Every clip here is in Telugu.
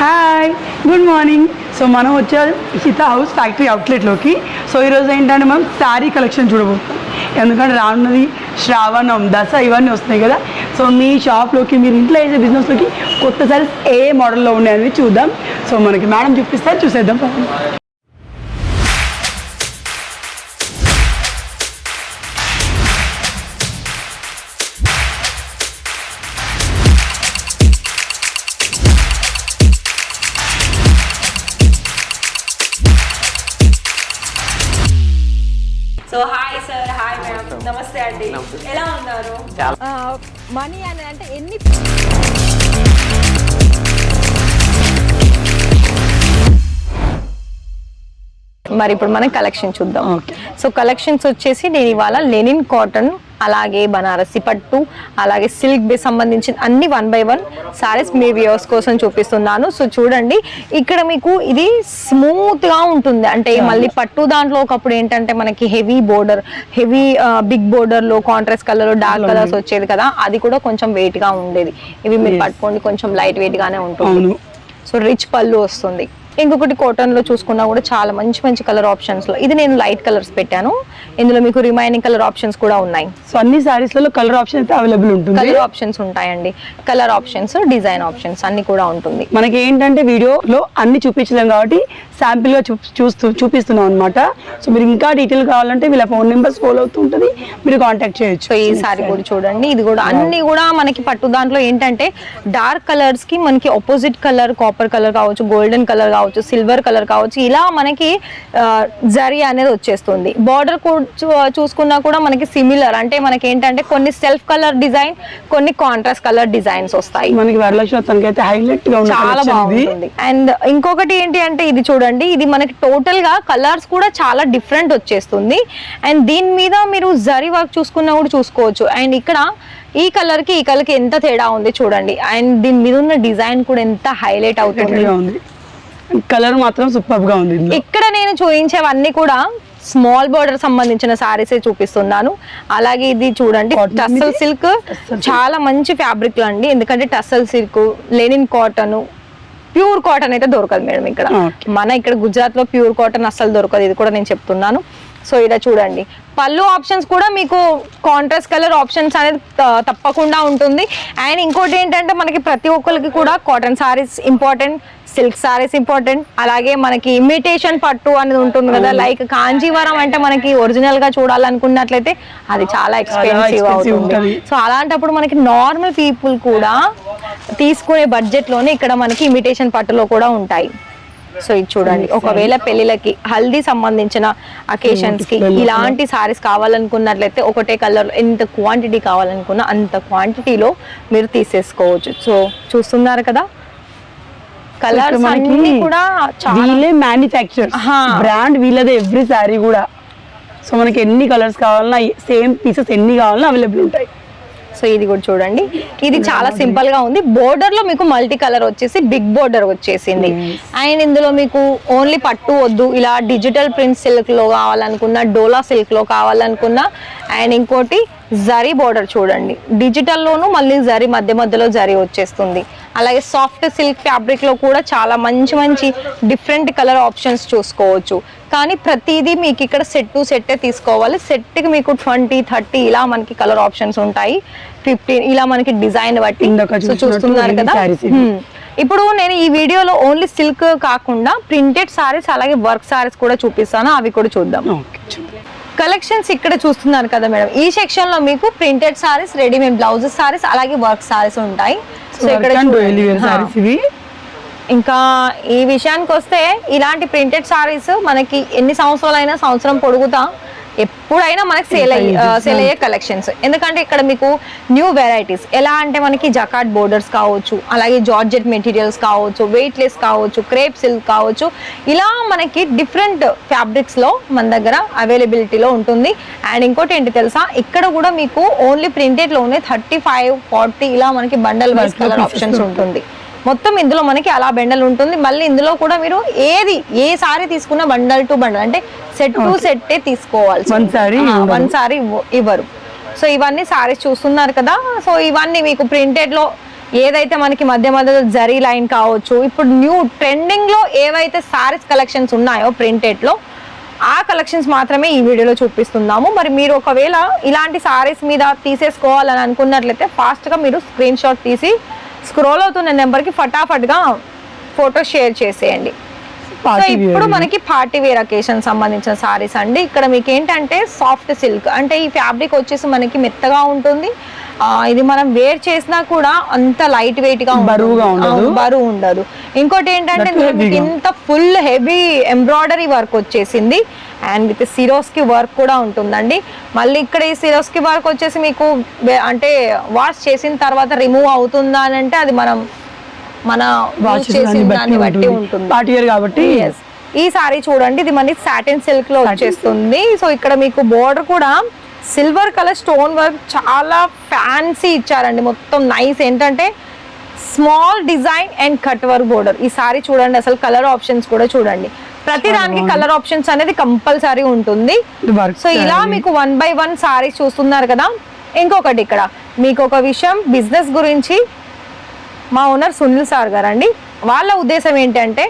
Hi good morning. సో మనం వచ్చే హిత హౌస్ ఫ్యాక్టరీ అవుట్లెట్లోకి. సో ఈరోజు ఏంటంటే మనం శారీ కలెక్షన్ చూడబోతాం. ఎందుకంటే రానున్నది శ్రావణం, దసరా ఇవన్నీ వస్తున్నాయి కదా. సో మీ షాప్లోకి మీరు ఇంట్లో వేసే బిజినెస్లోకి కొత్త శారీస్ ఏ మోడల్లో ఉన్నాయని చూద్దాం. సో మనకి మేడం చూపిస్తారు, చూసేద్దాం. So hi sir, hi madam, నమస్తే అండి. ఎలా ఉన్నారు? మనీ అని అంటే ఎన్ని మరి ఇప్పుడు మనం కలెక్షన్ చూద్దాం. సో కలెక్షన్స్ వచ్చేసి నేను ఇవాళ లెనిన్ కాటన్, అలాగే బనారసి పట్టు, అలాగే సిల్క్ బే సంబంధించిన అన్ని 1 by 1 సారీస్ మీ వ్యూవర్స్ కోసం చూపిస్తున్నాను. సో చూడండి, ఇక్కడ మీకు ఇది స్మూత్ గా ఉంటుంది. అంటే మళ్ళీ పట్టు దాంట్లో ఒకప్పుడు ఏంటంటే మనకి heavy border, heavy big border లో కాంట్రాస్ట్ కలర్, డార్క్ కలర్స్ వచ్చేది కదా, అది కూడా కొంచెం వెయిట్ గా ఉండేది. ఇవి మీరు పట్టుకోండి, కొంచెం లైట్ వెయిట్ గానే ఉంటుంది. సో రిచ్ పళ్ళు వస్తుంది. ఇంకొకటి కాటన్ లో చూసుకున్నా కూడా చాలా మంచి మంచి కలర్ ఆప్షన్స్ లో, ఇది నేను లైట్ కలర్స్ పెట్టాను. ఇందులో మీకు రిమైనింగ్ కలర్ ఆప్షన్స్ కూడా ఉన్నాయి. సో అన్ని సారీస్ లలో కలర్ ఆప్షన్ అయితే అవైలబుల్ ఉంటుంది. కలర్ ఆప్షన్స్ ఉంటాయండి, కలర్ ఆప్షన్స్, డిజైన్ ఆప్షన్స్ అన్ని కూడా ఉంటుంది. మనకి ఏంటంటే వీడియోలో అన్ని చూపించలేం కాబట్టి శాంపిల్ గా చూపిస్తున్నాం అనమాట. సో మీరు ఇంకా డీటెయిల్ కావాలంటే వీళ్ళ ఫోన్ నెంబర్స్ ఫాలో అవుతుంటది, మీరు కాంటాక్ట్ చేయొచ్చు. సో ఈ సారీ కూడా చూడండి, ఇది కూడా అన్ని కూడా మనకి పట్టు దాంట్లో ఏంటంటే డార్క్ కలర్స్ కి మనకి ఆపోజిట్ కలర్, కాపర్ కలర్ కావచ్చు, గోల్డెన్ కలర్ కావచ్చు, సిల్వర్ కలర్ కావచ్చు, ఇలా మనకి జరీ అనేది వచ్చేస్తుంది. బార్డర్ చూసుకున్నా కూడా మనకి సిమిలర్, అంటే మనకి ఏంటంటే కొన్ని సెల్ఫ్ కలర్ డిజైన్, కొన్ని కాంట్రాస్ట్ కలర్ డిజైన్స్ వస్తాయి. మనకి వరలక్ష్మి అయితే హైలైట్ గా చాలా బాగుంటుంది. అండ్ ఇంకొకటి ఏంటి అంటే ఇది చూడండి, ఇది మనకి టోటల్ గా కలర్స్ కూడా చాలా డిఫరెంట్ వచ్చేస్తుంది. అండ్ దీని మీద మీరు జరీ వర్క్ చూసుకున్నా కూడా చూసుకోవచ్చు. అండ్ ఇక్కడ ఈ కలర్ కి ఈ కలర్ కి ఎంత తేడా ఉంది చూడండి. అండ్ దీని మీద ఉన్న డిజైన్ కూడా ఎంత హైలైట్ అవుతుంది. కలర్ మాత్రం సూపర్ గా ఉంది. ఇక్కడ నేను చూపించేవన్నీ కూడా స్మాల్ బోర్డర్ సంబంధించిన సారీసే చూపిస్తున్నాను. అలాగే ఇది చూడండి, టస్సల్ సిల్క్, చాలా మంచి ఫ్యాబ్రిక్ అండి. ఎందుకంటే tussar silk, linen cotton, pure cotton అయితే దొరకదు మేడం ఇక్కడ. మన ఇక్కడ గుజరాత్ లో ప్యూర్ కాటన్ అస్సలు దొరకదు, ఇది కూడా నేను చెప్తున్నాను. సో ఇలా చూడండి, పళ్ళు ఆప్షన్స్ కూడా మీకు కాంట్రాస్ట్ కలర్ ఆప్షన్స్ అనేది తప్పకుండా ఉంటుంది. అండ్ ఇంకోటి ఏంటంటే మనకి ప్రతి ఒక్కరికి కూడా cotton saris important, silk saris important, అలాగే మనకి ఇమిటేషన్ పట్టు అనేది ఉంటుంది కదా, లైక్ కాంజీవరం అంటే మనకి ఒరిజినల్ గా చూడాలనుకున్నట్లయితే అది చాలా ఎక్స్పెన్సివ్ అవుతుంది. సో అలాంటప్పుడు మనకి నార్మల్ పీపుల్ కూడా తీసుకునే బడ్జెట్ లోనే ఇక్కడ మనకి ఇమిటేషన్ పట్టులో కూడా ఉంటాయి. సో ఇది చూడండి, ఒకవేళ పెళ్లిళ్ళకి, హల్దీ సంబంధించిన అకేషన్స్ కి ఇలాంటి సారీస్ కావాలనుకున్నట్లయితే ఒకటే కలర్ ఎంత క్వాంటిటీ కావాలనుకున్నా అంత క్వాంటిటీలో మీరు తీసేసుకోవచ్చు. సో చూస్తున్నారు కదా, కలర్స్ అన్ని కూడా వీళ్ళే మ్యానుఫ్యాక్చర్ బ్రాండ్, వీళ్ళదే ఎవ్రీ సారీ కూడా. సో మనకి ఎన్ని కలర్స్ కావాలన్నా, సేమ్ పీసెస్ ఎన్ని కావాలన్నా అవైలబుల్ ఉంటాయి. సో ఇది కూడా చూడండి, ఇది చాలా సింపుల్ గా ఉంది. బోర్డర్ లో మీకు మల్టీ కలర్ వచ్చేసి బిగ్ బోర్డర్ వచ్చేసింది. అండ్ ఇందులో మీకు ఓన్లీ పట్టు వద్దు, ఇలా డిజిటల్ ప్రింట్ సిల్క్ లో కావాలనుకున్నా, డోలా సిల్క్ లో కావాలనుకున్నా, అండ్ ఇంకోటి జరీ బోర్డర్ చూడండి, డిజిటల్ లోను మళ్ళీ జరీ మధ్యలో జరీ వచ్చేస్తుంది. అలాగే సాఫ్ట్ సిల్క్ ఫ్యాబ్రిక్ లో కూడా చాలా మంచి మంచి డిఫరెంట్ కలర్ ఆప్షన్స్ చూసుకోవచ్చు. కానీ ప్రతిదీ మీకు ఇక్కడ సెట్ టు సెట్టే తీసుకోవాలి. సెట్ కి మీకు 20, 30 ఇలా మనకి కలర్ ఆప్షన్స్ ఉంటాయి, 15 ఇలా మనకి డిజైన్ బట్టి. సో చూస్తున్నారు కదా. ఇప్పుడు నేను ఈ వీడియోలో ఓన్లీ సిల్క్ కాకుండా ప్రింటెడ్ సారీస్, అలాగే వర్క్ సారీస్ కూడా చూపిస్తాను, అవి కూడా చూద్దాం. కలెక్షన్స్ ఇక్కడ చూస్తున్నారు కదా మేడం, ఈ సెక్షన్ లో మీకు printed saris, readymade blouses saris, అలాగే వర్క్ సారీస్ ఉంటాయి. సో ఇక్కడ ఇంకా ఈ విషయానికి వస్తే, ఇలాంటి ప్రింటెడ్ సారీస్ మనకి ఎన్ని సంవత్సరాలైనా, సంవత్సరం పొడుగుతా ఎప్పుడైనా మనకి సేల్ అయ్యే కలెక్షన్స్. ఎందుకంటే ఇక్కడ మీకు న్యూ వెరైటీస్ ఎలా అంటే మనకి జకాట్ బోర్డర్స్ కావచ్చు, అలాగే జార్జెట్ మెటీరియల్స్ కావచ్చు, వెయిట్ లెస్ కావచ్చు, క్రేప్ సిల్క్ కావచ్చు, ఇలా మనకి డిఫరెంట్ ఫ్యాబ్రిక్స్ లో మన దగ్గర అవైలబిలిటీలో ఉంటుంది. అండ్ ఇంకోటి ఏంటి తెలుసా, ఇక్కడ కూడా మీకు ఓన్లీ ప్రింటెడ్ లోనే 35, 40 ఇలా మనకి బండల్ వైజ్ కలర్ ఆప్షన్స్ ఉంటుంది. మొత్తం ఇందులో మనకి అలా బండల్ ఉంటుంది. మళ్ళీ ఇందులో కూడా మీరు ఏ సారీ తీసుకున్నా బండల్ టు బండల్, అంటే సెట్ టు సెట్టే తీసుకోవాలి, వన్ సారీ ఇవ్వరు. సో ఇవన్నీ సారీస్ చూస్తున్నారు కదా. సో ఇవన్నీ మీకు ప్రింటెడ్ లో ఏదైతే మనకి మధ్య మధ్యలో జరీ లైన్ కావచ్చు, ఇప్పుడు న్యూ ట్రెండింగ్ లో ఏవైతే సారీస్ కలెక్షన్స్ ఉన్నాయో ప్రింటెడ్ లో ఆ కలెక్షన్స్ మాత్రమే ఈ వీడియోలో చూపిస్తున్నాము. మరి మీరు ఒకవేళ ఇలాంటి సారీస్ మీద తీసేసుకోవాలని అనుకున్నట్లయితే ఫాస్ట్ గా మీరు స్క్రీన్ షాట్ తీసి స్క్రోల్ అవుతున్న నెంబర్ కి ఫటాఫట్ గా ఫోటో షేర్ చేసేయండి. సో ఇప్పుడు మనకి పార్టీ వేర్ అకేషన్ సంబంధించిన సారీస్ అండి. ఇక్కడ మీకు ఏంటంటే సాఫ్ట్ సిల్క్, అంటే ఈ ఫ్యాబ్రిక్ వచ్చేసి మనకి మెత్తగా ఉంటుంది. ఇది మనం వేర్ చేసినా కూడా అంత లైట్ వెయిట్ గా బరువు ఉండదు. ఇంకోటి ఏంటంటే ఇంత ఫుల్ హెవీ ఎంబ్రాయిడరీ వర్క్ వచ్చేసింది అండ్ విత్ సిరోస్ కి వర్క్ కూడా ఉంటుందండి. మళ్ళీ ఇక్కడ ఈ సిరోస్ కి వర్క్ వచ్చేసి మీకు అంటే వాష్ చేసిన తర్వాత రిమూవ్ అవుతుందా అని అంటే అది మన వాష్ చేసిన దాన్ని బట్టి ఉంటుంది కాబట్టి. ఈ సారీ చూడండి, ఇది మనకి సాటిన్ సిల్క్ లో వచ్చేస్తుంది. సో ఇక్కడ మీకు బోర్డర్ కూడా సిల్వర్ కలర్ స్టోన్ వర్క్ చాలా ఫ్యాన్సీ ఇచ్చారండి. మొత్తం నైస్, ఏంటంటే small design and cut work border. ఈ సారీ చూడండి, అసలు కలర్ ఆప్షన్స్ కూడా చూడండి, ప్రతి దానికి కలర్ ఆప్షన్స్ అనేది కంపల్సరీ ఉంటుంది. సో ఇలా మీకు 1 by 1 సారీ చూస్తున్నారు కదా. ఇంకొకటి ఇక్కడ మీకు ఒక విషయం, బిజినెస్ గురించి మా ఓనర్ సునీల్ సార్ గారు అండి, వాళ్ళ ఉద్దేశం ఏంటంటే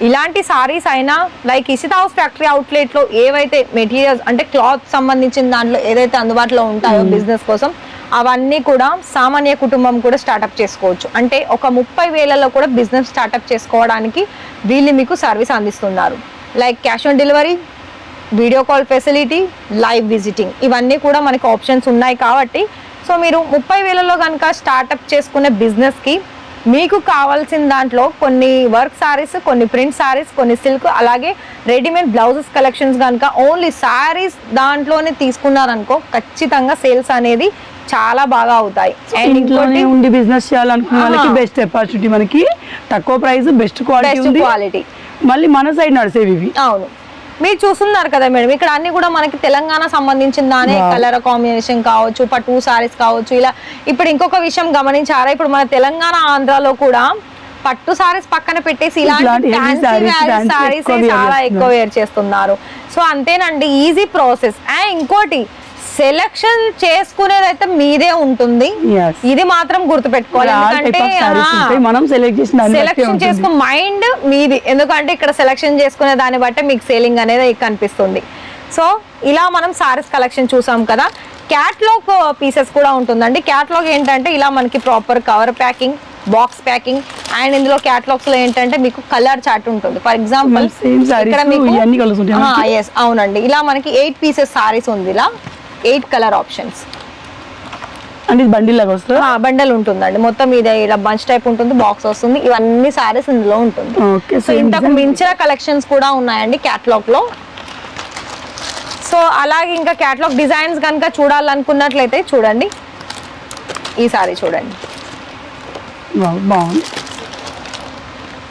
ఇలాంటి సారీస్ అయినా like Ishita house factory outlet లో ఏవైతే మెటీరియల్స్ అంటే క్లాత్ సంబంధించిన దాంట్లో ఏదైతే అందుబాటులో ఉంటాయో బిజినెస్ కోసం అవన్నీ కూడా సామాన్య కుటుంబం కూడా స్టార్ట్అప్ చేసుకోవచ్చు. అంటే ఒక 30,000లో కూడా బిజినెస్ స్టార్ట్అప్ చేసుకోవడానికి వీళ్ళు మీకు సర్వీస్ అందిస్తున్నారు. Like cash on delivery, video call facility, live visiting, ఇవన్నీ కూడా మనకి ఆప్షన్స్ ఉన్నాయి. కాబట్టి సో మీరు 30,000లో కనుక స్టార్ట్అప్ చేసుకునే బిజినెస్కి మీకు కావాల్సిన దాంట్లో కొన్ని వర్క్ సారీస్, కొన్ని ప్రింట్ సారీస్, కొన్ని సిల్క్, అలాగే రెడీమేడ్ బ్లౌజెస్ కలెక్షన్స్ కనుక ఓన్లీ సారీస్ దాంట్లోనే తీసుకున్నారనుకో ఖచ్చితంగా సేల్స్ అనేది చాలా బాగా అవుతాయి. అండ్ ఇంట్లోనే ఉండి బిజినెస్ చేయాలనుకున్న వాళ్ళకి బెస్ట్ ఆపర్చునిటీ, మనకి తక్కువ ప్రైస్, బెస్ట్ క్వాలిటీ, మళ్ళీ మన సైడ్ నడిసేవి ఇవి. అవును, మీరు చూస్తున్నారు కదా మేడం, ఇక్కడ అన్ని కూడా మనకి తెలంగాణ సంబంధించిన దానే కలర్ కాంబినేషన్ కావచ్చు, పట్టు సారీస్ కావచ్చు. ఇలా ఇప్పుడు ఇంకొక విషయం గమనించారా, ఇప్పుడు మన తెలంగాణ ఆంధ్రాలో కూడా పట్టు సారీస్ పక్కన పెట్టేసి ఇలాంటి సారీస్ చాలా ఎక్కువ వేర్ చేస్తున్నారు. సో అంతేనండి, ఈజీ ప్రాసెస్. అండ్ ఇంకోటి సెలెక్షన్ చేసుకునేదైతే మీదే ఉంటుంది, ఇది మాత్రం గుర్తుపెట్టుకోవాలి. ఎందుకంటే మనం సెలెక్షన్ చేసుకునే మైండ్ మీది, ఎందుకంటే ఇక్కడ సెలెక్షన్ చేసుకునే దాన్ని బట్టి మీకు సేలింగ్ అనేది కనిపిస్తుంది. సో ఇలా మనం సారీస్ కలెక్షన్ చూసాం కదా. క్యాట్లాగ్ పీసెస్ కూడా ఉంటుందండి. క్యాట్లాగ్ ఏంటంటే ఇలా మనకి proper cover packing, box packing, and ఇందులో క్యాటలాగ్స్ లో ఏంటంటే మీకు కలర్ చార్ట్ ఉంటుంది. ఫర్ ఎగ్జాంపుల్ ఇక్కడ మీకు అవునండి, ఇలా మనకి 8 పీసెస్ సారీస్ ఉంది, ఇలా 8 కలర్ ఆప్షన్స్. అంటే బండిల్ లాగా వస్తుంది, బండల్ ఉంటుందండి. మొత్తం ఇది ఇలా బంచ్ టైప్ ఉంటుంది, బాక్స్ వస్తుంది, ఇవన్నీ సారీస్ ఇందులో ఉంటుంది. సో ఇంతకు మించిన కలెక్షన్స్ కూడా ఉన్నాయండి క్యాటలాగ్ లో. సో అలాగే ఇంకా క్యాటలాగ్ డిజైన్స్ కనుక చూడాలనుకున్నట్లయితే చూడండి, ఈ సారీ చూడండి, బాగుంది.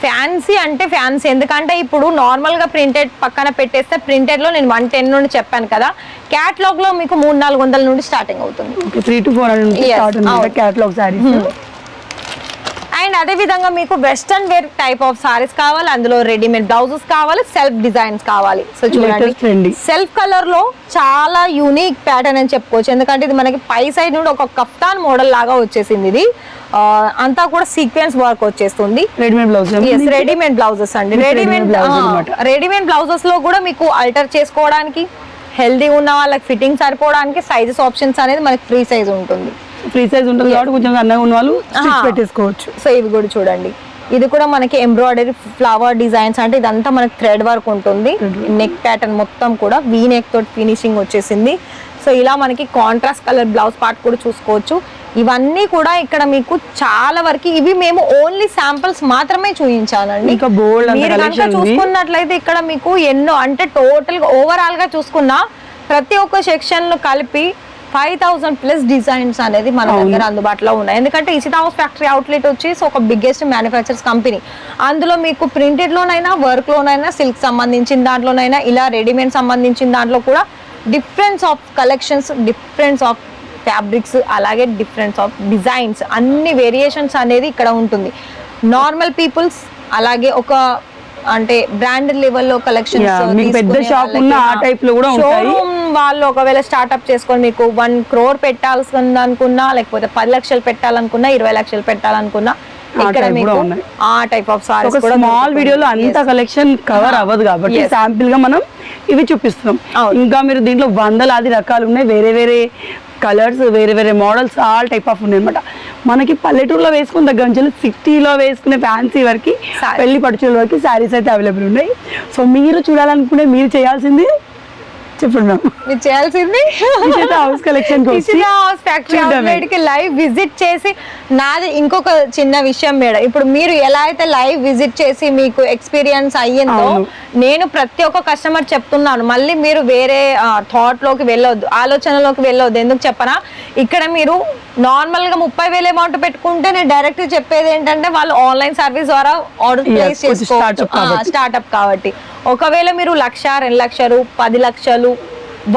ఫ్యాన్సీ అంటే ఫ్యాన్సీ, ఎందుకంటే ఇప్పుడు నార్మల్ గా ప్రింటెడ్ పక్కన పెట్టేస్తే ప్రింటెడ్ లో నేను 110 నుండి చెప్పాను కదా, క్యాటలాగ్ లో మీకు 300-400 నుండి స్టార్టింగ్ అవుతుంది. 300 to 400 క్యాటలాగ్ సారీస్. అండ్ అదే విధంగా మీకు western wear type of saris కావాలి, అందులో రెడీమేడ్ బ్లౌజెస్ కావాలి, సెల్ఫ్ డిజైన్స్ కావాలి. సో చూడండి, సెల్ఫ్ కలర్ లో చాలా యూనిక్ ప్యాటర్న్ అని చెప్పుకోవచ్చు, ఎందుకంటే ఇది మనకి పై సైడ్ నుండి ఒక కఫ్తాన్ మోడల్ లాగా వచ్చేసింది. ఇది అంతా కూడా సీక్వెన్స్ వర్క్ వచ్చేస్తుంది. రెడీమేడ్ బ్లౌజెస్ అండి. రెడీమేడ్ బ్లౌజెస్ లో కూడా మీకు ఆల్టర్ చేసుకోవడానికి, హెల్దీ ఉన్న వాళ్ళకి ఫిట్టింగ్ సరిపోవడానికి సైజెస్ ఆప్షన్స్ అనేది మనకి ఫ్రీ సైజ్ ఉంటుంది. ఫ్రీ సైజ్ ఉంటుంది కాబట్టి కొంచెం సన్నగా ఉన్న వాళ్ళు పెట్టేసుకోవచ్చు. సో ఇవి కూడా చూడండి, ఇది కూడా మనకి ఎంబ్రాయిడరీ ఫ్లవర్ డిజైన్స్, అంటే ఇదంతా మనకి థ్రెడ్ వర్క్ ఉంటుంది. నెక్ ప్యాటర్న్ మొత్తం కూడా వీ నెక్ తోటి ఫినిషింగ్ వచ్చేసింది. సో ఇలా మనకి కాంట్రాస్ట్ కలర్ బ్లౌజ్ పార్ట్ కూడా చూసుకోవచ్చు. ఇవన్నీ కూడా ఇక్కడ మీకు చాలా వరకు, ఇవి మేము ఓన్లీ శాంపిల్స్ మాత్రమే చూపించానండి. మీరు కనుక చూసుకున్నట్లయితే ఇక్కడ మీకు ఎన్నో, అంటే టోటల్ గా ఓవరాల్ గా చూసుకున్నా ప్రతి ఒక్క సెక్షన్ లో కలిపి 5,000+ డిజైన్స్ అనేది మన దగ్గర అందుబాటులో ఉన్నాయి. ఎందుకంటే ఇషితా హౌస్ ఫ్యాక్టరీ అవుట్లెట్ వచ్చేసి ఒక బిగ్గెస్ట్ మ్యానుఫ్యాక్చర్స్ కంపెనీ. అందులో మీకు ప్రింటెడ్ లోనైనా, వర్క్ లోనైనా, సిల్క్ సంబంధించిన దాంట్లోనైనా, ఇలా రెడీమేడ్ సంబంధించిన దాంట్లో కూడా difference of collections, difference of fabrics, అలాగే డిఫరెన్స్ ఆఫ్ డిజైన్స్, అన్ని వేరియేషన్స్ అనేది ఇక్కడ ఉంటుంది. నార్మల్ పీపుల్స్, అలాగే ఒక అంటే బ్రాండెడ్ లెవెల్లో కలెక్షన్స్ Yeah, మీకు పెద్ద షాప్ ఉన్న ఆ type లో కూడా ఉంటాయి. షోరూమ్ వాళ్ళు ఒకవేళ స్టార్ట్అప్ చేసుకొని మీకు 1 crore పెట్టాల్సింది అనుకున్నా, లేకపోతే 10 లక్షలు పెట్టాలనుకున్నా, 20 లక్షలు పెట్టాలనుకున్నా, ఇక్కడ type మీకు కూడా ఉన్నాయి. ఆ టైప్ ఆఫ్ సారీస్ ఒక కూడా స్మాల్ వీడియోలో అంత కలెక్షన్ కవర్ అవ్వదు కాబట్టి Yes. శాంపిల్ గా మనం ఇవి చూపిస్తున్నాం. అవును. ఇంకా మీరు దీంట్లో వందలాది రకాలు ఉన్నాయి, వేరే వేరే కలర్స్, వేరే వేరే మోడల్స్, ఆల్ టైప్ ఆఫ్ ఉన్నాయి అనమాట. మనకి పల్లెటూరులో వేసుకున్న దగ్గర నుంచి సిటీలో వేసుకునే ఫ్యాన్సీ వరకు, Sarees. పెళ్లి పట్టుచీరల వరకు శారీస్ అయితే అవైలబుల్ ఉన్నాయి. సో మీరు చూడాలనుకుంటే మీరు చేయాల్సింది చెప్పండి మ్యామ్. మీరు చేయాల్సింది house collection house factory outlet కి లైవ్ విజిట్ చేసి, నాది ఇంకొక చిన్న విషయం మేడం, ఇప్పుడు మీరు ఎలా అయితే లైవ్ విజిట్ చేసి మీకు ఎక్స్పీరియన్స్ అయ్యిందో, అవును. నేను ప్రతి ఒక్క కస్టమర్ చెప్తున్నాను, మళ్ళీ మీరు వేరే థాట్ లోకి వెళ్ళొద్దు, ఆలోచనలోకి వెళ్ళొద్దు. ఎందుకు చెప్పనా, ఇక్కడ మీరు నార్మల్ గా 30,000 అమౌంట్ పెట్టుకుంటే నేను డైరెక్ట్ చెప్పేది ఏంటంటే వాళ్ళు ఆన్లైన్ సర్వీస్ ద్వారా ఆర్డర్ Yes, ప్లేస్ కొంచెం startup కాబట్టి. స్టార్ట్అప్ కాబట్టి. ఒకవేళ మీరు 1,00,000, 2,00,000, 10 లక్షలు,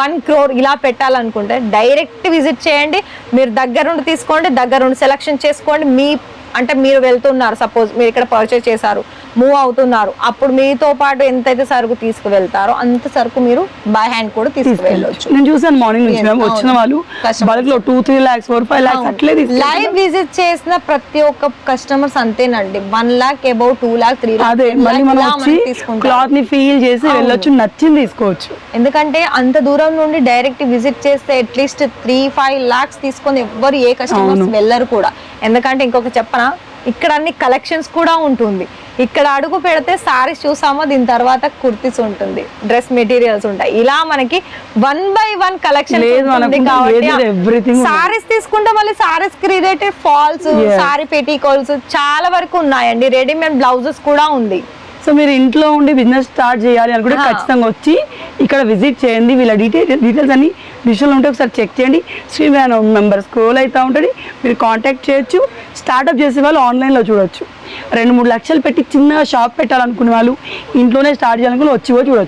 1 crore ఇలా పెట్టాలనుకుంటే డైరెక్ట్ విజిట్ చేయండి. మీరు దగ్గరుండి తీసుకోండి, దగ్గరుండి సెలెక్షన్ చేసుకోండి. అంటే మీరు వెళ్తున్నారు, సపోజ్ మీరు ఇక్కడ పర్చేస్ చేశారు, మూవ్ అవుతున్నారు, అప్పుడు మీతో పాటు ఎంతైతే సరుకు తీసుకువెళ్తారో అంత సరుకు మీరు బై హ్యాండ్ కూడా తీసుకువెళ్ళొచ్చు. నేను చూసాను మార్నింగ్ నుంచి Yes, మ్యామ్, వచ్చిన అవును. వాళ్ళు Customers. బల్క్ లో 2-3 lakhs 4-5 lakhs అట్లే లైవ్ విజిట్ చేసిన ప్రతి ఒక్క కస్టమర్స్ అంతేనండి, 1 lakh అబౌవ్ 2 lakh 3 lakh అదే మళ్ళీ మనం వచ్చి క్లాత్ ని ఫీల్ చేసి వెళ్ళొచ్చు, నచ్చింది తీసుకోవచ్చు. ఎందుకంటే అంత దూరం నుండి డైరెక్ట్ విజిట్ చేస్తే అట్లీస్ట్ 3-5 lakhs తీసుకొని ఎవ్వరు ఏ కస్టమర్స్ అవును. వెళ్ళరు కూడా. ఎందుకంటే ఇంకొక చెప్పనా, ఇక్కడ అన్ని కలెక్షన్స్ కూడా ఉంటుంది. ఇక్కడ అడుగు పెడితే సారీస్ చూసామో, దీని తర్వాత కుర్తీస్ ఉంటుంది, డ్రెస్ మెటీరియల్స్ ఉంటాయి, ఇలా మనకి 1 by 1 కలెక్షన్ లేదు మనకు, లేదు everything ఉంది. సారీస్ తీసుకుంటే మళ్ళీ సారీస్ కి రిలేటెడ్ ఫాల్స్, Yes. సారీ పెటీకోల్స్ చాలా వరకు ఉన్నాయండి, రెడీమేడ్ బ్లౌజెస్ కూడా ఉంది. సో మీరు ఇంట్లో ఉండి బిజినెస్ స్టార్ట్ చేయాలి అనుకుంటే ఖచ్చితంగా వచ్చి ఇక్కడ విజిట్ చేయండి. వీళ్ళ డీటెయిల్స్ అన్ని డిజిటల్ ఉంటే ఒకసారి చెక్ చేయండి. స్క్రీన్ మీద మెంబర్ స్క్రోల్ అవుతూ ఉంటుంది, మీరు కాంటాక్ట్ చేయొచ్చు. స్టార్ట్అప్ చేసే వాళ్ళు ఆన్లైన్లో చూడొచ్చు. 2-3 లక్షలు పెట్టి చిన్న షాప్ పెట్టాలనుకునే వాళ్ళు, ఇంట్లోనే స్టార్ట్ చేయాలనుకుని వచ్చి కూడా చూడొచ్చు.